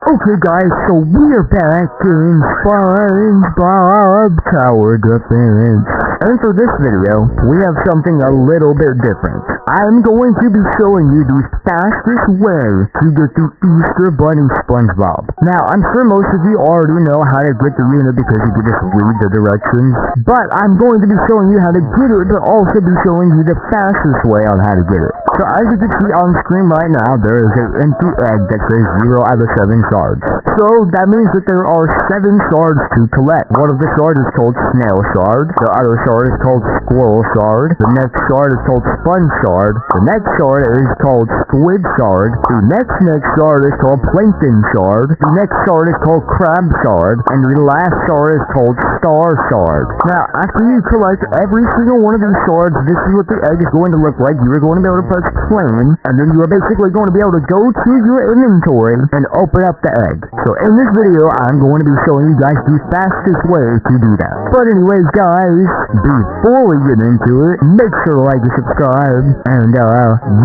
Okay guys, so we're back in SpongeGlorp Tower Defense. And for this video, we have something a little bit different. I'm going to be showing you the fastest way to get the Easter Bunny SpongeBob. Now, I'm sure most of you already know how to get the unit because you can just read the directions. But I'm going to be showing you how to get it, but also be showing you the fastest way on how to get it. So as you can see on screen right now, there is an empty egg that says 0 out of 7 shards. So that means that there are 7 shards to collect. One of the shards is called Snail Shard. The other shard is called Squirrel Shard. The next shard is called Sponge Shard. The next shard is called Squid Shard. The next shard is called Plankton Shard. The next shard is called Crab Shard. And the last shard is called Star Shard. Now, after you collect every single one of these shards, this is what the egg is going to look like. You are going to be able to press plain, and then you are basically going to be able to go to your inventory and open up the egg. So in this video, I'm going to be showing you guys the fastest way to do that. But anyways, guys, before we get into it, make sure to like and subscribe, and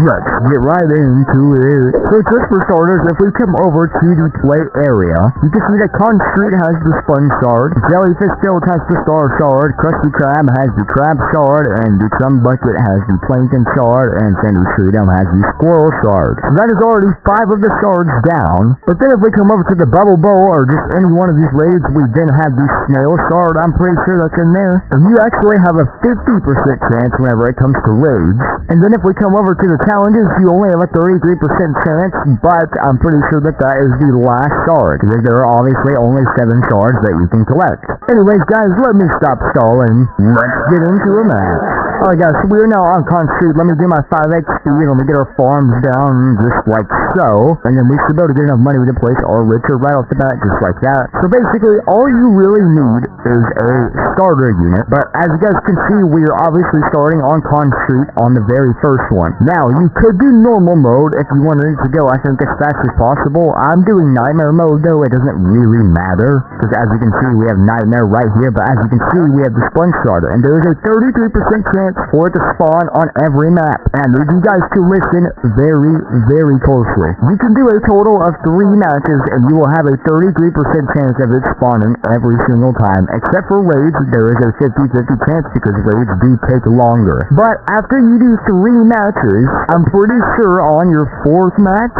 let's get right into it. So just for starters, if we come over to the play area, you can see that Con Street has the Sponge Shard, Jellyfish Field has the Star Shard, Krusty Krab has the Crab Shard, and the Chum Bucket has the Plankton Shard, and Sandy Freedom has the Squirrel Shard. So that is already 5 of the shards down. But then if we come over to the Bubble Bowl, or just any one of these raids, we then have the Snail Shard. I'm pretty sure that's in there. And you actually have a 50% chance whenever it comes to raids. And then if we come over to the challenges, you only have a 33% chance, but I'm pretty sure that that is the last shard, because there are obviously only 7 shards that you can collect. Anyways, guys, let me stop stalling. Let's get into a match. Alright guys, so we are now on Con Street. Let me do my 5x speed. Let me get our farms down just like so. And then we should be able to get enough money to place our richer right off the bat, just like that. So basically, all you really need is a starter unit. But as you guys can see, we are obviously starting on Con Street on the very first one. Now, you could do normal mode if you wanted it to go, I think, as fast as possible. I'm doing nightmare mode though. It doesn't really matter, because as you can see, we have nightmare right here. But as you can see, we have the Sponge Starter, and there is a 33% chance for it to spawn on every map. And I need you guys to listen very, very closely. You can do a total of 3 matches, and you will have a 33% chance of it spawning every single time. Except for raids, there is a 50-50 chance, because raids do take longer. But after you do 3 matches, I'm pretty sure on your 4th match,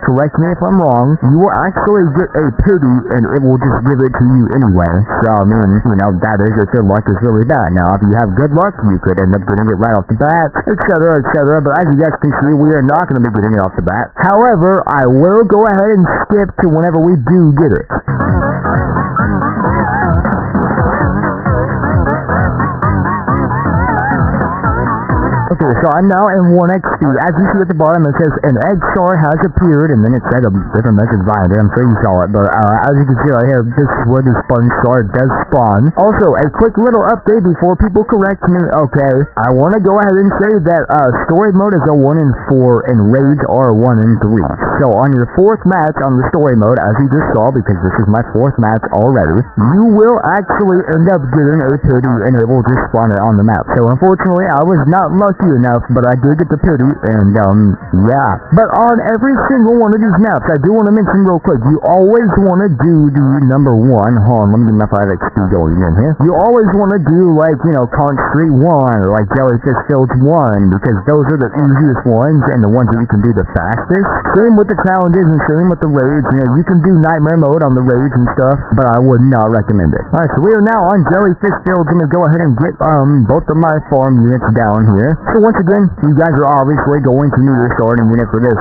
correct me if I'm wrong, you will actually get a pity, and it will just give it to you anyway. So, I mean, you know, that is if your luck is really bad. Now, if you have good luck, you could end up getting it right off the bat, etc., etc. But as you guys can see, we are not going to be getting it off the bat. However, I will go ahead and skip to whenever we do get it. Okay, so I'm now in 1x speed. As you see at the bottom, it says an egg shard has appeared, and then it said a different message behind it. I'm sure you saw it, but as you can see right here, this is where the Sponge Shard does spawn. Also, a quick little update before people correct me. Okay, I want to go ahead and say that story mode is a 1 in 4, and raids are 1 in 3. So on your 4th match on the story mode, as you just saw, because this is my 4th match already, you will actually end up getting a pity, and it will just spawn it on the map. So unfortunately, I was not lucky enough, but I did get the pity, and yeah. But on every single one of these maps, I do want to mention real quick, you always want to do the number 1. Hold on, let me get my 5x speed going in here. You always want to do, like, you know, Con Street 1, or like Jellyfish Field 1, because those are the easiest ones, and the ones that you can do the fastest. Same with the challenges, and same with the raids. You know, you can do nightmare mode on the raids and stuff, but I would not recommend it. Alright, so we are now on Jellyfish Field. Let me go ahead and get both of my farm units down here. So once again, you guys are obviously going to need a starting unit for this.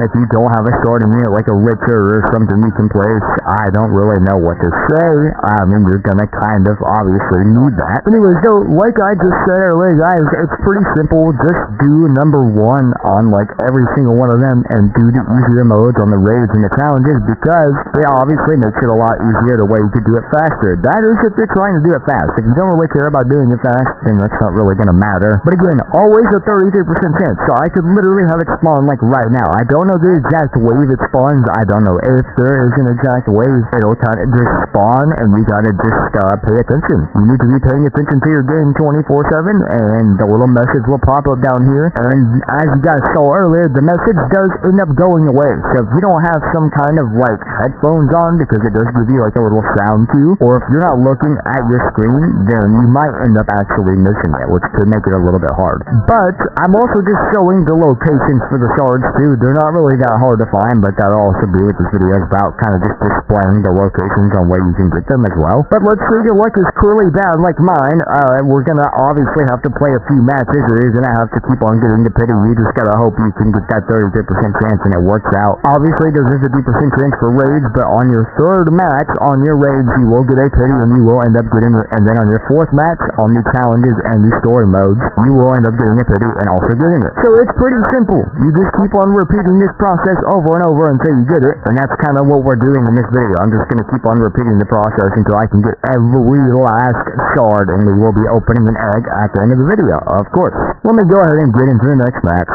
If you don't have a starting unit, like a Richer or something you can place, I don't really know what to say. I mean, you're gonna kind of obviously need that. Anyways, though, like I just said earlier, guys, it's pretty simple. Just do number 1 on, like, every single one of them, and do the easier modes on the raids and the challenges, because they obviously makes it a lot easier the way you could do it faster. That is if you're trying to do it fast. If you don't really care about doing it fast, then that's not really gonna matter. But again, always always a 33% chance, so I could literally have it spawn like right now. I don't know the exact wave it spawns. I don't know if there is an exact wave. It'll kind of just spawn, and you gotta just pay attention. You need to be paying attention to your game 24/7, and the little message will pop up down here. And as you guys saw earlier, the message does end up going away. So if you don't have some kind of like headphones on, because it does give you like a little sound cue, or if you're not looking at your screen, then you might end up actually missing it, which could make it a little bit hard. But I'm also just showing the locations for the shards too. They're not really that hard to find, but that'll also be what this video is about, kind of just displaying the locations on where you can get them as well. But let's say your luck is clearly bad like mine. We're gonna obviously have to play a few matches, or you're gonna have to keep on getting the pity. You just gotta hope you can get that 33% chance and it works out. Obviously there's a 50% chance for raids, but on your third match, on your raids, you will get a pity and you will end up getting it. And then on your fourth match, on the challenges and the story modes, you will end up getting a pity and also getting it. So it's pretty simple. You just keep on repeating this process over and over until you get it, and that's kind of what we're doing in this video. I'm just gonna keep on repeating the process until I can get every last shard, and we will be opening an egg at the end of the video, of course. Let me go ahead and get into the next match.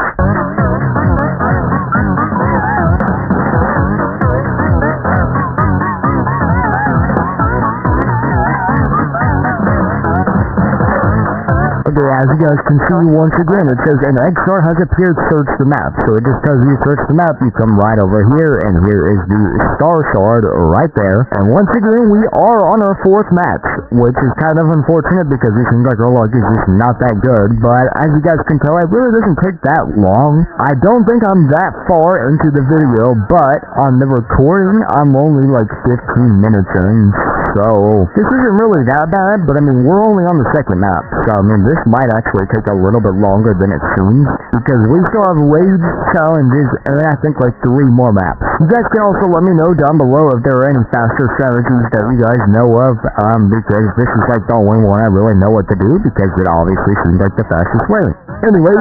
Okay, as you guys can see, once again, it says an egg shard has appeared, search the map. So it just tells you search the map, you come right over here, and here is the star shard right there. And once again, we are on our fourth match, which is kind of unfortunate because it seems like our luck is just not that good. But as you guys can tell, it really doesn't take that long. I don't think I'm that far into the video, but on the recording, I'm only like 15 minutes in. So this isn't really that bad, but I mean, we're only on the second map. So I mean, this might actually take a little bit longer than it seems, because we still have raids, challenges, and I think like 3 more maps. You guys can also let me know down below if there are any faster strategies that you guys know of, because this is like the only one I really know what to do, because it obviously seems like the fastest way. Anyways,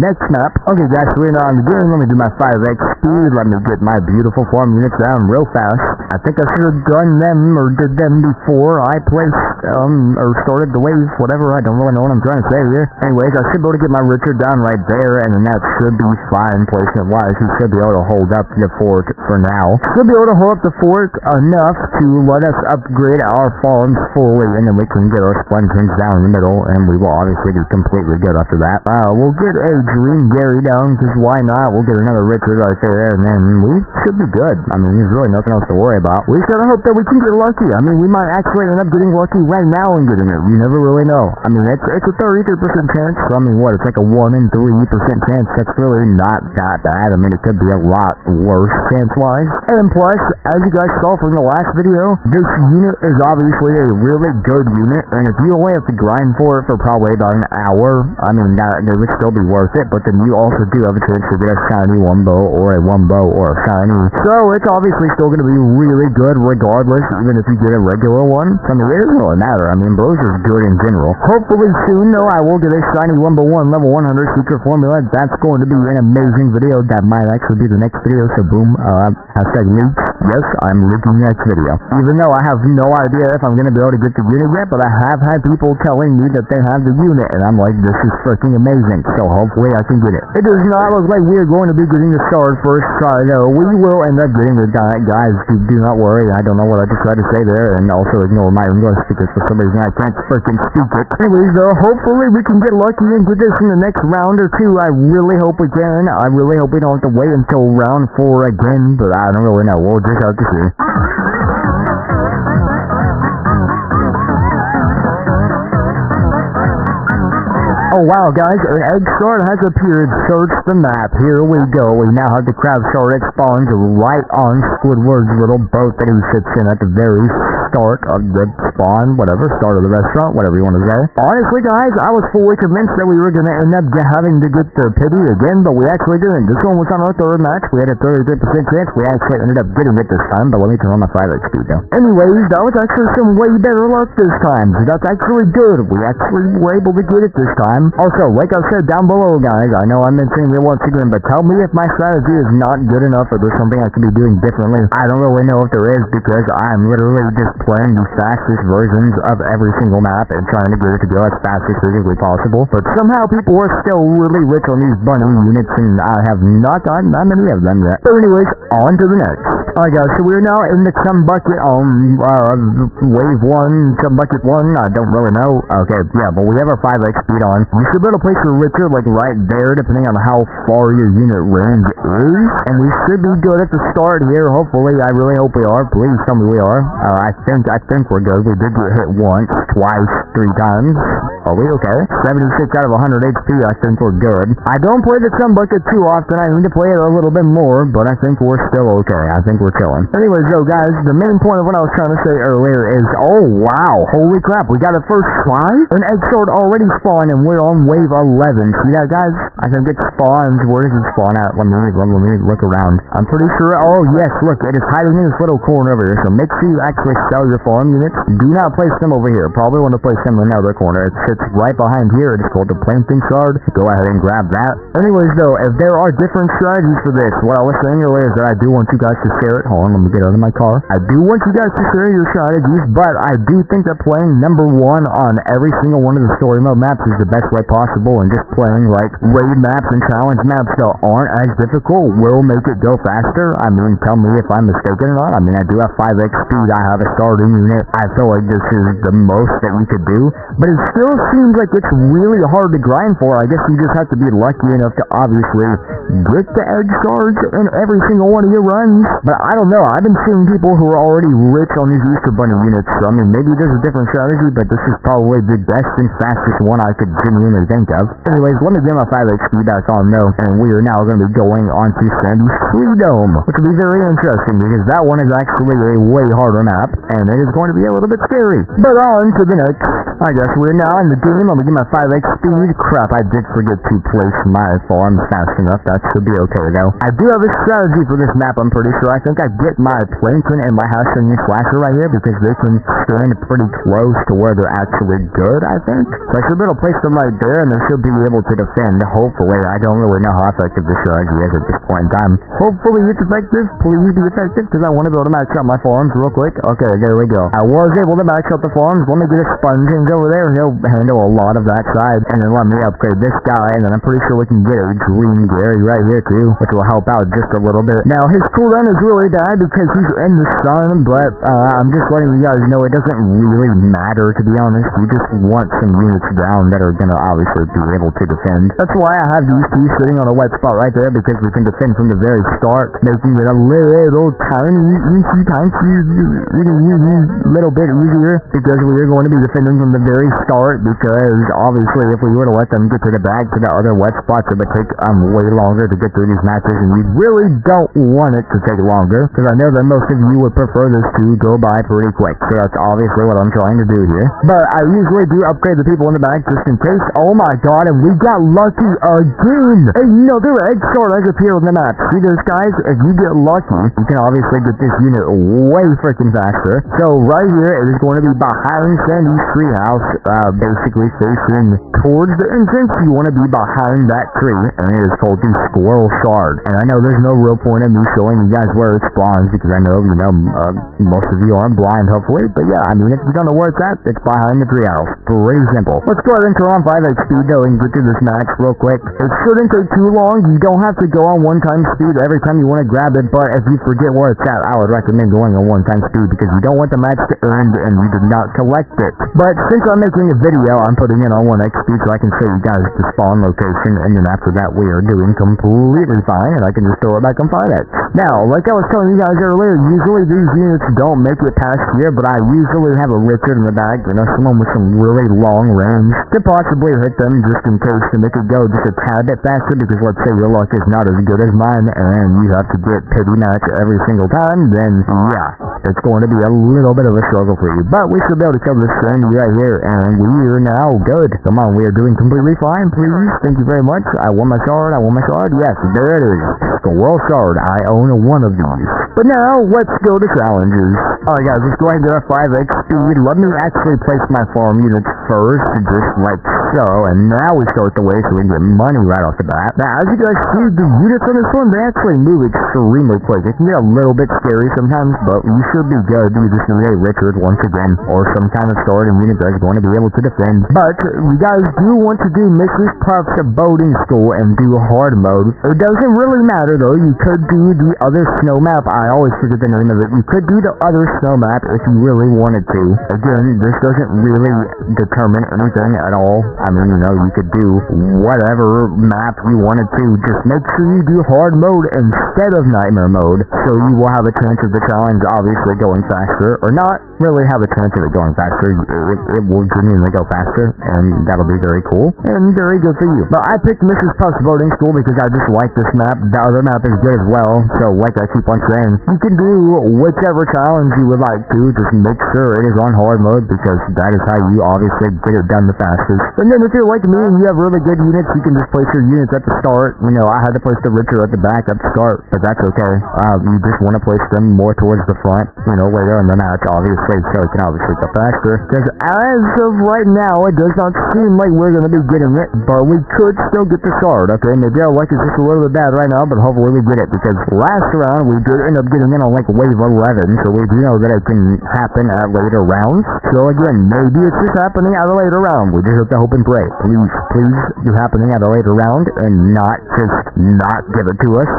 next map. Okay guys, we're now on the game. Let me do my 5x speed. Let me get my beautiful farm units down real fast. I think I should have done them, or did them before I placed, or started the wave, whatever. I don't really know what I'm trying to say here. Anyways, I should be able to get my Richard down right there, and then that should be fine placement-wise. He should be able to hold up the fort for now. Should be able to hold up the fort enough to let us upgrade our farms fully, and then we can get our SpunGlorps down in the middle, and we will obviously be completely good after that. We'll get a Dream Gary down, because why not? We'll get another Richard right there, and then we should be good. I mean, there's really nothing else to worry about. We just gotta hope that we can get lucky. I mean, we might actually end up getting lucky right now and getting it. You never really know. I mean, it's a 33% chance. So, I mean, what? It's like a 1 in 3% chance. That's really not that bad. I mean, it could be a lot worse chance-wise. And plus, as you guys saw from the last video, this unit is obviously a really good unit, and if you only have to grind for it for probably about an hour, I mean, that it would still be worth it, but then you also do have a chance to get a shiny wombo, or a wombo, or a shiny. So, it's obviously still going to be really good regardless, even if you get a regular one. I mean, it doesn't really matter. I mean, bros are good in general. Hopefully soon, though, I will get a shiny wombo 1 level 100 secret formula. That's going to be an amazing video. That might actually be the next video, so boom, hashtag leaks. Yes, I'm leaking the next video. Even though I have no idea if I'm going to be able to get the unit yet, but I have had people telling me that they have the unit, and I'm like, this is freaking amazing, so hopefully I can get it. It does not look like we are going to be getting the stars first try, though. We will end up getting the guys, do not worry. I don't know what I just tried to say there, and also ignore my English, because for some reason I can't freaking speak it. Anyways, though, hopefully we can get lucky and get this in the next round or 2. I really hope we can. I really hope we don't have to wait until round 4 again, but I don't really know. We'll just have to see. Oh wow guys, an egg shard has appeared. Search the map. Here we go. We now have the crab shard. It spawns right on Squidward's little boat that he sits in at the very start of the spawn, whatever, start of the restaurant, whatever you want to say. Honestly guys, I was fully convinced that we were going to end up having to get the pity again, but we actually didn't. This one was on our third match. We had a 33% chance. We actually ended up getting it this time, but let me turn on my 5x speed now. Anyways, that was actually some way better luck this time, so that's actually good. We actually were able to get it this time. Also, like I said down below, guys, I know I'm mentioning it once again, but tell me if my strategy is not good enough or there's something I could be doing differently. I don't really know if there is, because I'm literally just playing the fastest versions of every single map and trying to get it to go as fast as physically possible. But somehow people are still really rich on these bunny units, and I have not gotten that many of them yet. So anyways, on to the next. Alright guys, so we're now in the Chum Bucket wave 1, Chum Bucket 1, I don't really know. Okay, yeah, but we have our 5x speed on. You should be able to place your Richter like right there, depending on how far your unit range is. And we should be good at the start here, hopefully. I really hope we are. Please tell me we are. I think we're good. We did get hit once, twice, 3 times. Are we okay? 76 out of 100 HP, I think we're good. I don't play the Chum Bucket too often. I need to play it a little bit more, but I think we're still okay. I think we're chilling. Anyways though, guys, the main point of what I was trying to say earlier is, oh wow, holy crap, we got a first try? An egg sword already spawned and we're on wave 11. See that, guys? I think it spawns. Where does it spawn at? Let me look around. I'm pretty sure, oh yes, look, it is hiding in this little corner over here, so make sure you actually sell your farm units. Do not place them over here. Probably want to place them in another corner. It sits right behind here. It is called the planting shard. Go ahead and grab that. Anyways though, if there are different strategies for this, what I was saying earlier is that I do want you guys to share it. Hold on, let me get out of my car. I do want you guys to share your strategies, but I do think that playing number 1 on every single one of the story mode maps is the best way possible, and just playing like raid maps and challenge maps that aren't as difficult will make it go faster. I mean, tell me if I'm mistaken or not. I mean, I do have 5x speed. I have a starting unit. I feel like this is the most that you could do, but it still seems like it's really hard to grind for. I guess you just have to be lucky enough to obviously get the egg shards in every single one of your runs. But I don't know. I've been seeing people who are already rich on these Easter Bunny units. So I mean, maybe there's a different strategy, but this is probably the best and fastest one I could genuinely think of. Anyways, let me get my 5x speed back on though, and we are now going to be going on to Sandy's Free Dome, which will be very interesting because that one is actually a way harder map, and it is going to be a little bit scary. But on to the next. I guess we're now in the game. I'm going to get my 5x speed. Crap, I did forget to place my farm fast enough. That should be okay though. I do have a strategy for this map, I'm pretty sure. I think I get my plankton and my Hashing Slasher right here because they can stand pretty close to where they're actually good, I think. So I should be able to place them right there, and they should be able to defend, hopefully. I don't really know how effective this strategy is at this point in time. Hopefully it's effective. Please be effective, because I want to be able to max out my farms real quick. Okay, there we go. I was able to max out the farms. Let me get a sponge over there. He'll handle a lot of that side, and then let me upgrade this guy, and then I'm pretty sure we can get a green Gary right here too, which will help out just a little bit. Now his cooldown is really bad because he's in the sun, but I'm just letting you guys know it doesn't really matter, to be honest. You just want some units down that are gonna obviously be able to defend. That's why I have these two sitting on a wet spot right there, because we can defend from the very start, making it a little tiny little bit easier, because we are going to be defending from the very start, because obviously if we were to let them get to the back to the other wet spots, it would take way longer to get through these matches, and we really don't want it to take longer, because I know that most of you would prefer this to go by pretty quick. So that's obviously what I'm trying to do here. But I usually do upgrade the people in the back just in case. Oh my god, and we got lucky again! Another egg sword has appeared on the map. See this, guys? If you get lucky, you can obviously get this unit way freaking faster. So right here, it is going to be behind Sandy's treehouse, basically facing towards the entrance. You want to be behind that tree, and it is called the Squirrel Shard. And I know there's no real point in me showing you guys where it spawns, because I know, most of you aren't blind, hopefully. But yeah, I mean, if you don't know where it's at, it's behind the treehouse. Pretty simple. Let's go ahead and turn on 5x speed though and get through this match real quick. It shouldn't take too long. You don't have to go on 1x speed every time you want to grab it, but if you forget where it's at, I would recommend going on 1x speed, because you don't want the match to end and you did not collect it. But since I'm making a video, I'm putting it on 1x speed so I can show you guys the spawn location, and then after that we are doing completely fine, and I can just throw it back on 5x. Now, like I was telling you guys earlier, usually these units don't make it past here, but I usually have a Richard in the back, someone with some really long range to possibly hit them just in case to make it go just a tad bit faster, because let's say your luck is not as good as mine and you have to get pity match every single time, then yeah, it's going to be a little bit of a struggle for you. But we should be able to kill this Sandy right here, and we are now good. Come on, we are doing completely fine, please. Thank you very much. I won my shard. Yes, there it is. The World Shard. I own one of these. But now, let's go to challenges. Alright guys, let's go ahead and get our 5x speed. Let me actually place my farm units first, just like so, and now we start the way so we can get money right off the bat. Now, as you guys see, the units on this one, they actually move extremely quick. It can get a little bit scary sometimes, but you should be good. You just need a Richard once again, or some kind of sword, and unit that's going to be able to defend. But you guys do want to do Mrs. Puff's boating school and do hard mode. It doesn't really matter though. You could do the other snow map. I always forget the name of it. You could do the other snow map if you really wanted to. Again, this doesn't really determine anything at all. I mean, you know, you could do whatever map you wanted to. Just make sure you do hard mode instead of nightmare mode, so you will have a chance of the challenge obviously going faster, or not really have a chance of it going faster. It will genuinely go faster, and that'll be very cool and very good for you. But I picked Mrs. Puff's boating school because I just like this map. The other map is good as well, so like I keep on saying, you can do whichever challenge you would like to. Just make sure it is on hard mode, because that is how you obviously get it done the fastest. And then if you're like me and you have really good units, you can just place your units at the start. You know, I had to place the Richard at the back at the start, but that's okay. You just want to place them more towards the front, you know, later in the match, obviously, so it can obviously go faster. Because as of right now, it does not seem like we're going to be getting it, but we could still get the shard, okay? Maybe our luck is just a little bit bad right now, but hopefully we get it, because last round we did end up getting in on like wave 11, so we do know that it can happen at later rounds. So again, maybe it's just happening at a later round. We just have to hope and pray. Please do happening at a later round, and not just not give it to us.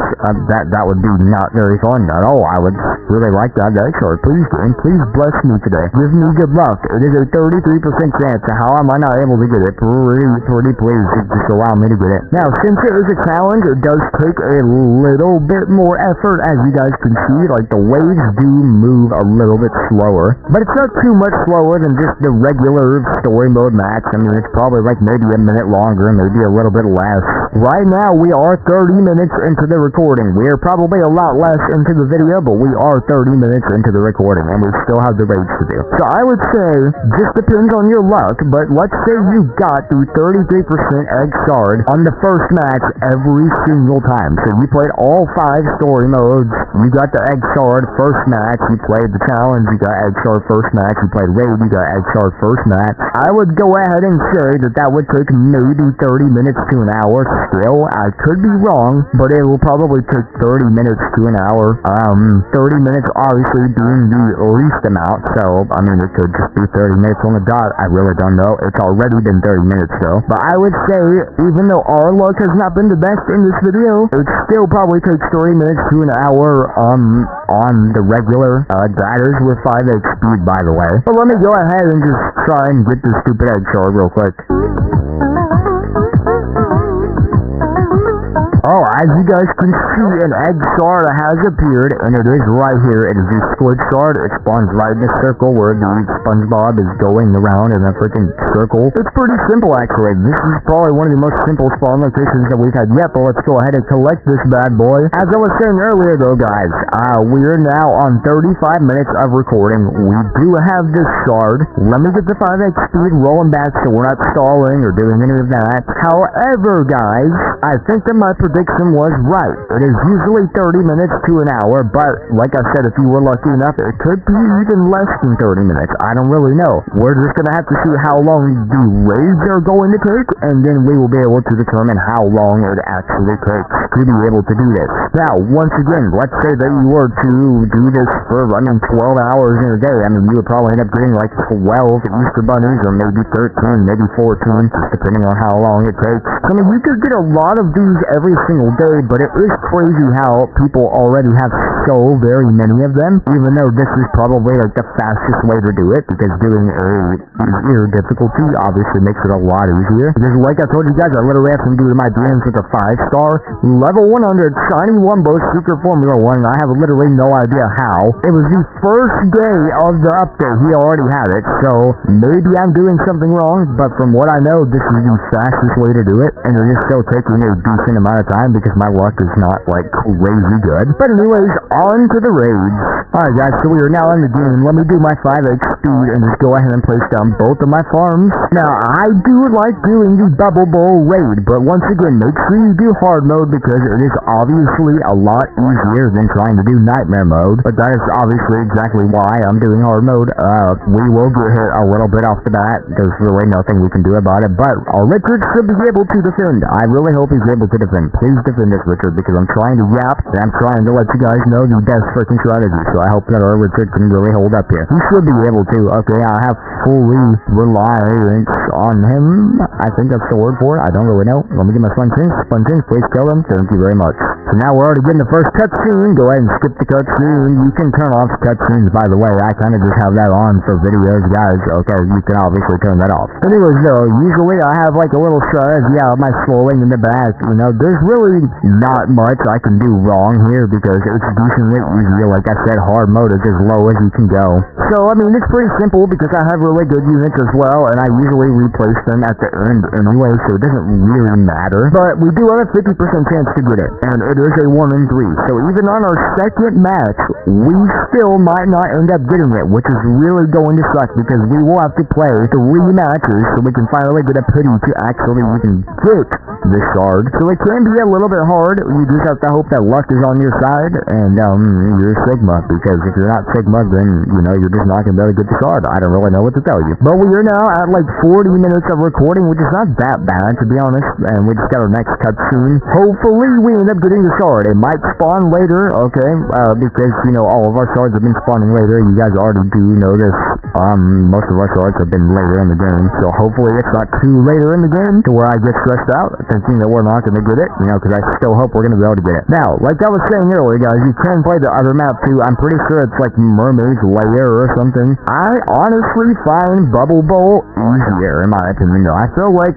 That would be not very fun at all. I would really like to have that shard. Please, game, please bless me today. Give me good luck. It is a 33% chance. How am I not able to get it? Pretty please, just allow me to get it. Now, since it is a challenge, it does take a little bit more effort, as you guys can see. Like, the waves do move a little bit slower, but it's not too much slower than just the regular story mode match. I mean, it's probably like maybe a minute longer, maybe a little bit less. Right now, we are 30 minutes into the recording. We are probably a lot less into the video, but we are 30 minutes into the recording, and we still have the raids to do. So I would say, just depends on your luck, but let's say you got the 33% egg shard on the first match every single time. So you played all 5 story modes, you got the egg shard first match, you played the challenge, you got egg shard first match, you played raid, you got egg shard first match. I would go ahead and say that would take maybe 30 minutes to an hour. Still, I could be wrong, but it will probably take 30 minutes to an hour. 30 minutes obviously being the least amount, so I mean, it could just be 30 minutes on the dot. I really don't know. It's already been 30 minutes though. But I would say, even though our luck has not been the best in this video, it still probably takes 30 minutes to an hour on the regular. That is with 5x speed, by the way. But let me go ahead and just try and get this stupid egg shard real quick. Oh, as you guys can see, an egg shard has appeared, and it is right here. It is the squid shard. It spawns right in the circle where the SpongeBob is going around in a freaking circle. It's pretty simple, actually. This is probably one of the most simple spawn locations that we've had yet, but let's go ahead and collect this bad boy. As I was saying earlier, though, guys, we are now on 35 minutes of recording. We do have this shard. Let me get the 5x speed rolling back so we're not stalling or doing any of that. However, guys, I think that my prediction was right. It is usually 30 minutes to an hour, but like I said, if you were lucky enough, it could be even less than 30 minutes. I don't really know. We're just gonna have to see how long the raids are going to take, and then we will be able to determine how long it actually takes to be able to do this. Now, once again, let's say that you were to do this for, 12 hours in a day. I mean, you would probably end up getting like 12 Easter bunnies, or maybe 13, maybe 14, just depending on how long it takes. I mean, you could get a lot of these every single day, but it is crazy how people already have so very many of them, even though this is probably like the fastest way to do it, because doing a easier difficulty obviously makes it a lot easier. Because like I told you guys, I literally have some dude in my DMs with a 5-star, level 100, shiny Wumbo, secret Formula 1, and I have literally no idea how. It was the first day of the update, he already had it, so maybe I'm doing something wrong, but from what I know, this is the fastest way to do it, and it is still taking a decent amount of time because my luck is not like crazy good. But anyways, on to the raids. Alright guys, so we are now in the game. Let me do my 5x speed and just go ahead and place down both of my farms. Now, I do like doing the Bubble Bowl raid, but once again, make sure you do hard mode because it is obviously a lot easier than trying to do nightmare mode. But that is obviously exactly why I'm doing hard mode. We will get hit a little bit off the bat. There's really nothing we can do about it, but our Richard should be able to defend. I really hope he's able to defend. please defend us, Richard, because I'm trying to yap, and I'm trying to let you guys know the best freaking strategy, so I hope that our Richard can really hold up here. He should be able to. Okay, I have fully reliance on him. I think that's the word for it. I don't really know. Let me get my SpongeGlorp. SpongeGlorp, please kill him. Thank you very much. So now we're already getting the first cutscene. Go ahead and skip the cutscene. You can turn off cutscenes, by the way. I kind of just have that on for videos, guys. Okay, you can obviously turn that off. Anyways, though, usually I have like a little strategy out of my slowing in the back. You know, there's really not much I can do wrong here because it's decently easy. Like I said, hard mode is as low as you can go. So, I mean, it's pretty simple because I have really good units as well, and I usually replace them at the end anyway, so it doesn't really matter. But we do have a 50% chance to get it, and it is a 1 in 3. So even on our second match, we still might not end up getting it, which is really going to suck because we will have to play 3 matches so we can finally get a pity to actually even get this shard. So it can be a little bit hard. You just have to hope that luck is on your side, and you're Sigma, because if you're not Sigma, then, you know, you're just not going to be able to get the shard. I don't really know what to tell you. But we are now at like 40 minutes of recording, which is not that bad, to be honest, and we just got our next cutscene. Hopefully we end up getting the shard. It might spawn later, okay, because, you know, all of our shards have been spawning later. You guys already do know this. Most of our shards have been later in the game, so hopefully it's not too later in the game to where I get stressed out thinking that we're not going to get it, you know, because I still hope we're going to be able to get it. Now, like I was saying earlier, guys, you can play the other map too. I'm pretty sure it's like Mermaid's Lair or something. I honestly find Bubble Bowl easier, in my opinion, though. I feel like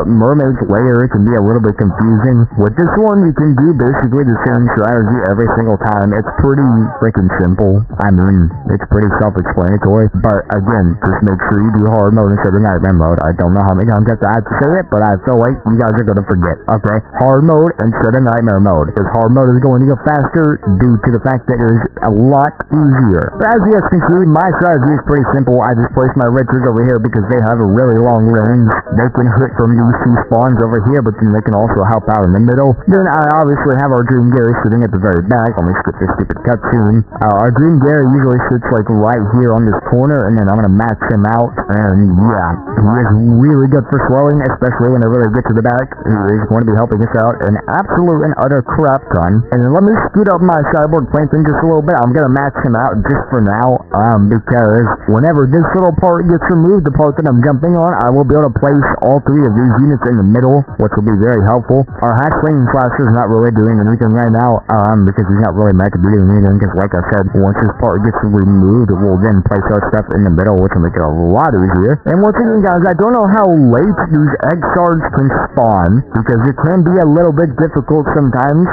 Mermaid's Lair can be a little bit confusing. With this one, you can do basically the same strategy every single time. It's pretty freaking simple. I mean, it's pretty self-explanatory, but again, just make sure you do hard mode instead of nightmare mode. I don't know how many times I have to say it, but I feel like you guys are going to forget, okay? Hard mode instead of nightmare mode, because hard mode is going to go faster due to the fact that it is a lot easier. But as you guys can see, my strategy is pretty simple. I just place my Richards over here because they have a really long range. They can hit from these 2 spawns over here, but then they can also help out in the middle. Then I obviously have our Dream Gary sitting at the very back. Let me skip this stupid cutscene. Our Dream Gary usually sits like right here on this corner, and then I'm going to max him out, and yeah, he is really good for slowing, especially whenever they get to the back. He is going to be helping us out an absolute and utter crap ton. And then let me scoot up my cyborg plankton just a little bit. I'm going to max him out just for now, because whenever this little part gets removed, the part that I'm jumping on, I will be able to place all 3 of these units in the middle, which will be very helpful. Our hatchling slasher is not really doing anything right now, because he's not really meant to be doing anything, because like I said, once this part gets removed, we'll then place our stuff in the middle, which will make it a lot easier. And once again, guys, I don't know how late these egg shards can spawn, because it can be a little bit difficult sometimes,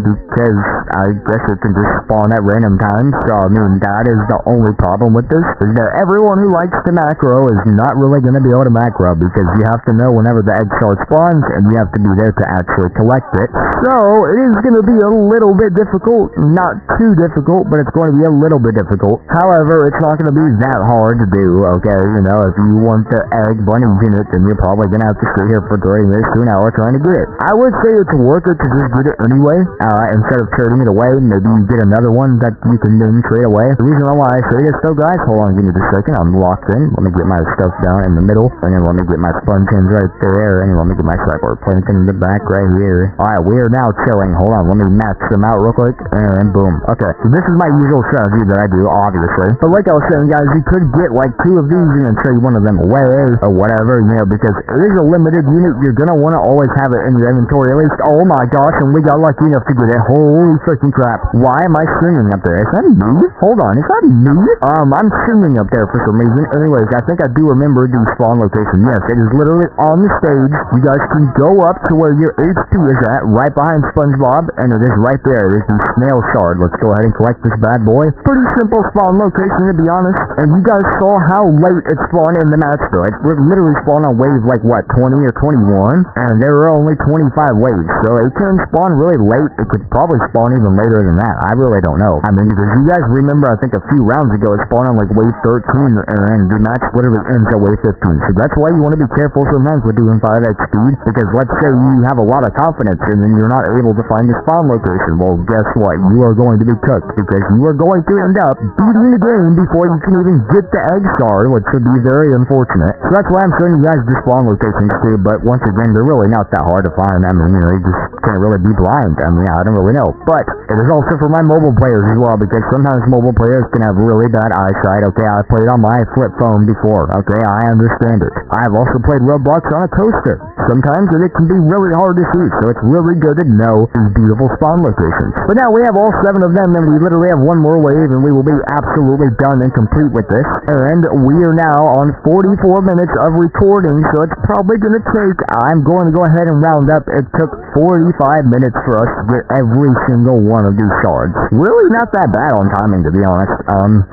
because I guess it can just spawn at random times. So, I mean, that is the only problem with this, is that everyone who likes to macro is not really going to be able to macro, because you have to know whenever the egg shard spawns, and you have to be there to actually collect it. So, it is going to be a little bit difficult, not too difficult, but it's going to be a little bit difficult. However, it's not going to be that hard to do, okay? You know, if you want the egg bunny unit, then you're probably going to have to sit here for 30 minutes to an hour trying to get it. I would say it's worth it to just get it anyway, instead of trading it away. Maybe you get another one that you can then trade away. The reason why I say this though, guys, hold on, give me just a second, I'm locked in. Let me get my stuff down in the middle, and then let me get my sponges right there, and let me get my cyborg plankton in the back right here. Alright, we are now chilling. Hold on, let me max them out real quick, and boom. Okay, so this is my usual strategy that I do, obviously. But like I was saying, guys, you could get like 2 of these and then trade one of them away, or whatever, you know, because it is a limited unit. You're gonna want to always have it in your inventory, at least. Oh my gosh, and we got lucky enough to get it. Holy freaking crap. Why am I singing up there? Is that me? Hold on, is that me? I'm singing up there for some reason. Anyways, I think I do remember the spawn location. Yes, it is literally on the stage. You guys can go up to where your HP is at, right behind SpongeBob, and it is right there. It is the snail shard. Let's go ahead and collect this bad boy. Pretty simple spawn location, to be honest. And you guys saw how late it spawned in the match, though. It literally spawned on wave, like, what, 20 or 21? And there were only 25 waves, so it can spawn really late. It could probably spawn even later than that. I really don't know. I mean, because you guys remember, I think a few rounds ago, it spawned on, like, wave 13, and the match literally ends at wave 15. So that's why you want to be careful sometimes with doing 5x speed, because let's say you have a lot of confidence, and then you're not able to find the spawn location. Well, guess what? You are going to be cooked, because you are going to end up beating the game before you can even get the egg shard, which would be very unfortunate. So that's why I'm showing you guys the spawn locations too, but once again, there they're really not that hard to find. I mean, you just can't really be blind. I mean, I don't really know. But it is also for my mobile players as well, because sometimes mobile players can have really bad eyesight. Okay, I played on my flip phone before. Okay, I understand it. I've also played Roblox on a coaster. Sometimes it can be really hard to see, so it's really good to know these beautiful spawn locations. But now we have all 7 of them, and we literally have one more wave, and we will be absolutely done and complete with this. And we are now on 44 minutes of recording, so it's probably going to take, I'm going to go ahead and round up, it took 45 minutes for us to get every single one of these shards. Really not that bad on timing, to be honest.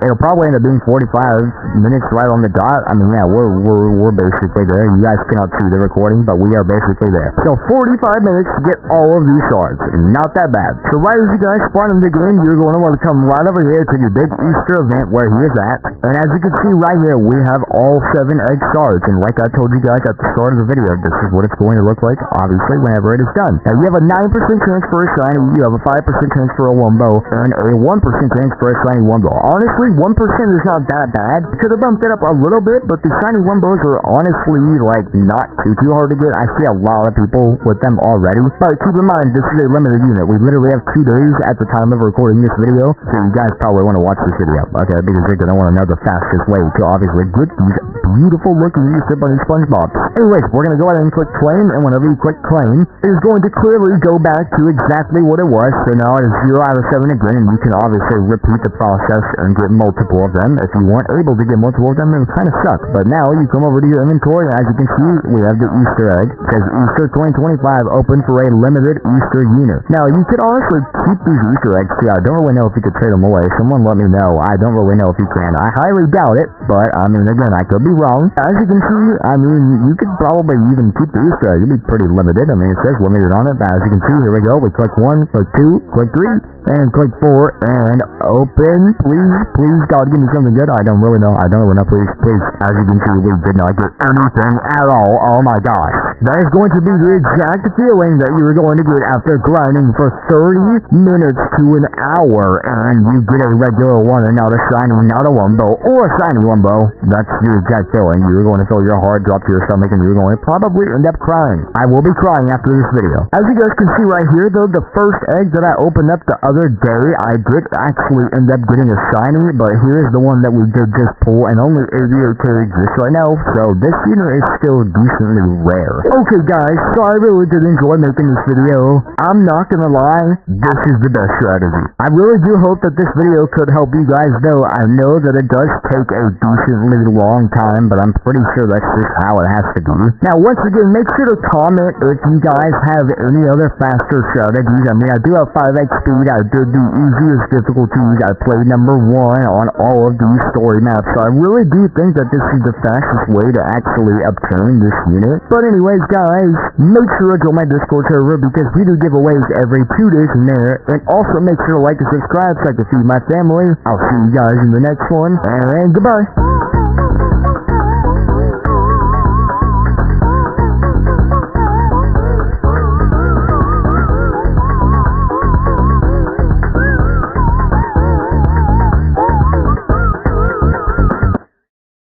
It'll probably end up being 45 minutes right on the dot. I mean, yeah, we're basically there. You guys cannot see the recording, but we are basically there. So 45 minutes to get all of these shards. Not that bad. So right as you guys spawn in the game, you're going to want to come right over here to the big Easter event where he is at. And as you can see right here, we have all 7 egg shards. And like I told you guys at the start of the video, this is what it's going to look like, obviously, whenever it is done. Now, you have a 9% chance for a shiny, you have a 5% chance for a wombo, and a 1% chance for a shiny wombo. Honestly, 1% is not that bad. Could have bumped it up a little bit, but the shiny wombos are honestly, like, not too hard to get. I see a lot of people with them already. But keep in mind, this is a limited unit. We literally have 2 days at the time of recording this video, so you guys probably want to watch this video, okay? Because you're going to want to know the fastest way to obviously get these beautiful looking Easter Bunny SpongeBob. Anyways, we're going to go ahead and click claim, and whenever you click claim, it is going to clearly go back to exactly what it was. So now it is 0 out of 7 again, and you can obviously repeat the process and get multiple of them. If you weren't able to get multiple of them, it would kind of suck. But now you come over to your inventory, and as you can see, we have the Easter egg. It says Easter 2025 open for a limited Easter unit. Now, you could honestly keep these Easter eggs too. I don't really know if you could trade them away. Someone let me know. I don't really know if you can. I highly doubt it, but I mean, again, I could be wrong. As you can see, I mean, you could probably even keep the Easter egg. It'd be pretty limited. I mean, it says limited on it, but as you can see, here we go. We click 1, click 2, click 3, and click 4, and open. Please, God, give me something good. I don't really know. Please. As you can see, we did not get anything at all. Oh my gosh. That is going to be the exact feeling that you are going to get after grinding for 30 minutes to an hour, and you get a regular one and not a shiny, not a wombo, or a shiny wombo. That's the exact feeling. You're going to feel your heart drop to your stomach, and you're going to probably end up crying. I will be crying after this video. As you guys can see right here, though, the first egg that I opened up the other day, I did actually end up getting a shiny, but here's the one that we did just pull, and only 88k exists right now, so this unit is still decently rare. Okay guys, so I really did enjoy making this video. I'm not gonna lie, this is the best strategy. I really do hope that this video could help you guys, though I know that it does take a decently long time, but I'm pretty sure that's just how it has to be. Now once again, make sure to comment if you guys have any other faster strategies. I mean, I do have 5x speed, I did the easiest difficulties, I played number 1 on all of these story maps, so I really do think that this is the fastest way to actually obtain this unit. But anyways guys, make sure to join my Discord server because we do giveaways every 2 days in there, and also make sure to like and subscribe so I can feed my family. I'll see you guys in the next one, and goodbye.